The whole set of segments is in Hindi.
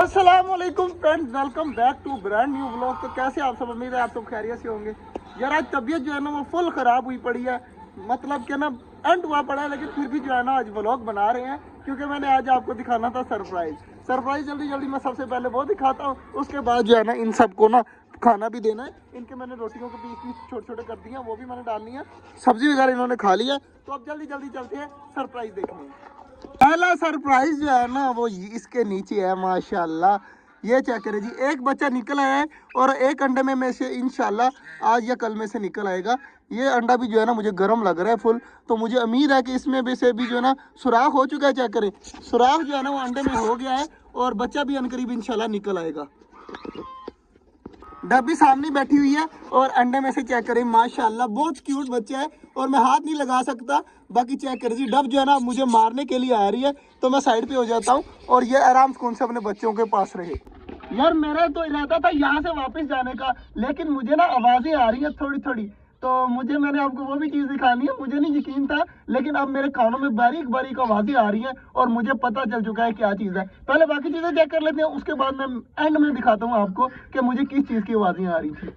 अस्सलामुअलैकुम friends, welcome back to brand new vlog. तो कैसे आप सब, उम्मीद है आप सब खैरियत से होंगे। यार आज तबीयत जो है ना वो फुल ख़राब हुई पड़ी है, मतलब कि ना एंड हुआ पड़ा है, लेकिन फिर भी जो है ना आज व्लॉग बना रहे हैं क्योंकि मैंने आज आपको दिखाना था सरप्राइज। जल्दी मैं सबसे पहले वो दिखाता हूँ, उसके बाद जो है ना इन सबको ना खाना भी देना है। इनके मैंने रोटियों के पीस छोटे छोटे कर दिए हैं, वो भी मैंने डालनी है। सब्जी वगैरह इन्होंने खा लिया, तो अब जल्दी चलते हैं सरप्राइज देखने। पहला सरप्राइज जो है ना वो इसके नीचे है। माशाल्लाह, ये चेक करें जी, एक बच्चा निकल आया है और एक अंडे में से इंशाल्लाह आज या कल में से निकल आएगा। ये अंडा भी जो है ना मुझे गर्म लग रहा है फुल, तो मुझे उम्मीद है कि इसमें भी से भी जो है ना सुराख हो चुका है। चेक करें, सुराख जो है ना वो अंडे में हो गया है और बच्चा भी अनकरीब इंशाल्लाह निकल आएगा। डब्बी सामने बैठी हुई है और अंडे में से चेक करें, माशाल्लाह बहुत क्यूट बच्चा है और मैं हाथ नहीं लगा सकता। बाकी चेक करें जी, डब जो है ना मुझे मारने के लिए आ रही है, तो मैं साइड पे हो जाता हूँ और ये आराम से अपने बच्चों के पास रहे। यार मेरा तो इरादा था यहाँ से वापस जाने का, लेकिन मुझे ना आवाजें आ रही है थोड़ी, तो मैंने आपको वो भी चीज दिखानी है। मुझे नहीं यकीन था, लेकिन अब मेरे कानों में बारीक आवाजें आ रही हैं और मुझे पता चल चुका है क्या चीज है। पहले बाकी चीजें चेक कर लेते हैं, उसके बाद मैं एंड में दिखाता हूँ आपको कि मुझे किस चीज की आवाजें आ रही थी।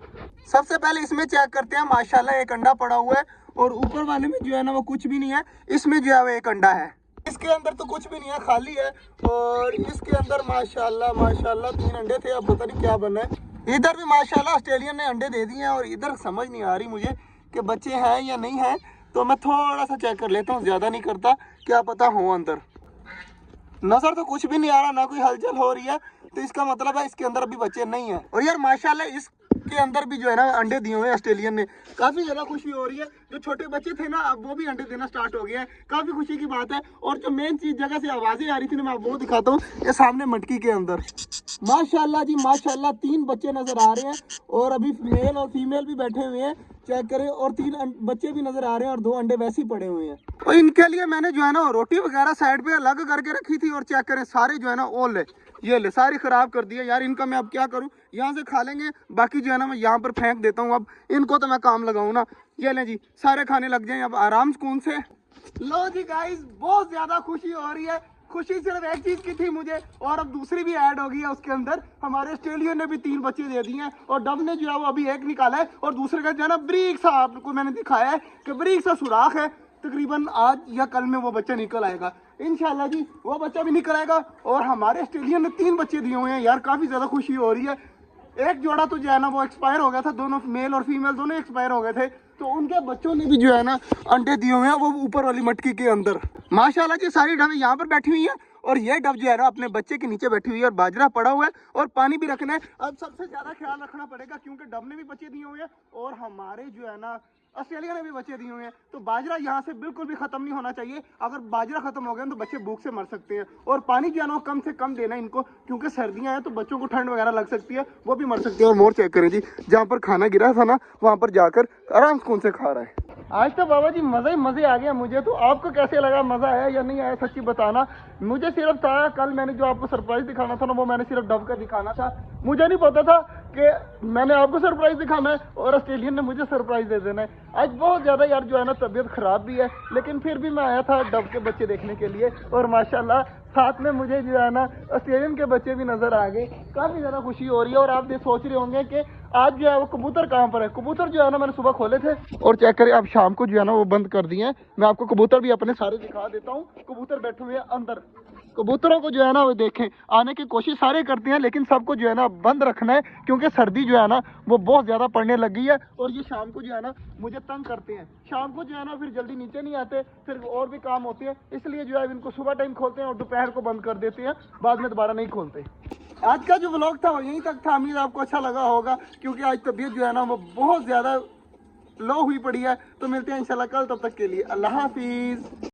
सबसे पहले इसमें चेक करते हैं। माशाल्लाह एक अंडा पड़ा हुआ है और ऊपर वाले में जो है ना वो कुछ भी नहीं है। इसमें जो है वो एक अंडा है, इसके अंदर तो कुछ भी नहीं है, खाली है। और इसके अंदर माशाल्लाह 3 अंडे थे, अब पता नहीं क्या बना है। इधर भी माशाल्लाह ऑस्ट्रेलियन ने अंडे दे दिए हैं और इधर समझ नहीं आ रही मुझे कि बच्चे हैं या नहीं हैं, तो मैं थोड़ा सा चेक कर लेता हूँ, ज़्यादा नहीं करता, क्या पता हो अंदर। नजर तो कुछ भी नहीं आ रहा, ना कोई हलचल हो रही है, तो इसका मतलब है इसके अंदर अभी बच्चे नहीं हैं। और यार माशाल्लाह इसके अंदर भी जो है ना अंडे दिए हुए हैं ऑस्ट्रेलियन ने। काफ़ी ज़्यादा खुशी हो रही है, जो छोटे बच्चे थे ना अब वो भी अंडे देना स्टार्ट हो गया है, काफ़ी खुशी की बात है। और जो मेन चीज़ जगह से आवाज़ें आ रही थी ना, मैं वो दिखाता हूँ। ये सामने मटकी के अंदर माशाल्लाह जी माशाल्लाह 3 बच्चे नजर आ रहे हैं और अभी मेल और फीमेल भी बैठे हुए हैं, चेक करें। और 3 बच्चे भी नजर आ रहे हैं और 2 अंडे वैसे ही पड़े हुए हैं। और इनके लिए मैंने जो है ना रोटी वगैरह साइड पे अलग करके रखी थी और चेक करें सारे जो है ना ओले ये ले सारी खराब कर दिए। यार इनका मैं अब क्या करूं, यहाँ से खा लेंगे, बाकी जो है ना मैं यहाँ पर फेंक देता हूँ। अब इनको तो मैं काम लगाऊं ना। ये ले जी, सारे खाने लग जाए अब आराम सुकून से। लो जी गाइस, बहुत ज्यादा खुशी हो रही है। खुशी सिर्फ एक चीज की थी मुझे, और अब दूसरी भी ऐड हो गई है उसके अंदर। हमारे ऑस्ट्रेलिया ने भी 3 बच्चे दे दिए हैं और डब ने जो है वो अभी एक निकाला है और दूसरे का जो है ना ब्रीक सा आपको मैंने दिखाया है कि ब्रीक सा सुराख है। तकरीबन आज या कल में वो बच्चा निकल आएगा इंशाल्लाह जी, वो बच्चा भी निकल आएगा। और हमारे ऑस्ट्रेलिया ने 3 बच्चे दिए हुए हैं। यार काफी ज्यादा खुशी हो रही है। एक जोड़ा तो जो है ना वो एक्सपायर हो गया था, दोनों मेल और फीमेल दोनों एक्सपायर हो गए थे, तो उनके बच्चों ने भी जो है ना अंडे दिए हुए हैं, वो ऊपर वाली मटकी के अंदर। माशाल्लाह जी सारी डब यहाँ पर बैठी हुई है और ये डब जो है ना अपने बच्चे के नीचे बैठी हुई है और बाजरा पड़ा हुआ है और पानी भी रखना है। अब सबसे ज्यादा ख्याल रखना पड़ेगा क्योंकि डब ने भी बच्चे दिए हुए हैं और हमारे जो है ना ऑस्ट्रेलिया ने भी बच्चे दिए हुए हैं, तो बाजरा यहाँ से बिल्कुल भी खत्म नहीं होना चाहिए। अगर बाजरा खत्म हो गया तो बच्चे भूख से मर सकते हैं। और पानी जो है ना कम से कम देना इनको, क्योंकि सर्दियाँ हैं तो बच्चों को ठंड वगैरह लग सकती है, वो भी मर सकते हैं। और मोर चेक करें जी, जहाँ पर खाना गिरा था ना वहाँ पर जाकर आराम सुकून से खा रहा है। आज तो बाबा जी मजे आ गया मुझे। तो आपको कैसे लगा, मजा आया या नहीं आया, सच्ची बताना। मुझे सिर्फ था कल मैंने जो आपको सरप्राइज दिखाना था ना, वो मैंने सिर्फ डब का दिखाना था। मुझे नहीं पता था कि मैंने आपको सरप्राइज दिखाना है और ऑस्ट्रेलियन ने मुझे सरप्राइज दे देना है। आज बहुत ज्यादा यार जो है ना तबीयत खराब भी है, लेकिन फिर भी मैं आया था डब के बच्चे देखने के लिए और माशाल्लाह साथ में मुझे जो है ना ऑस्ट्रेलियन के बच्चे भी नजर आ गए। काफी ज्यादा खुशी हो रही है। और आप ये सोच रहे होंगे कि आज जो है वो कबूतर कहाँ पर है। कबूतर जो है ना मैंने सुबह खोले थे और चेक करें अब शाम को जो है ना वो बंद कर दिए हैं। मैं आपको कबूतर भी अपने सारे दिखा देता हूँ। कबूतर बैठे हुए हैं अंदर। कबूतरों को जो है ना वो देखें, आने की कोशिश सारे करते हैं, लेकिन सबको जो है ना बंद रखना है क्योंकि सर्दी जो है ना वो बहुत ज्यादा पड़ने लग गई है और ये शाम को जो है ना मुझे तंग करते हैं। शाम को जो है ना फिर जल्दी नीचे नहीं आते, फिर और भी काम होते हैं, इसलिए जो है इनको सुबह टाइम खोलते हैं और दोपहर को बंद कर देते हैं, बाद में दोबारा नहीं खोलते। आज का जो व्लॉग था वो यहीं तक था। उम्मीद आपको अच्छा लगा होगा, क्योंकि आज तबीयत जो है ना वो बहुत ज्यादा लो हुई पड़ी है। तो मिलते हैं इंशाल्लाह कल, तब तक के लिए अल्लाह हाफिज।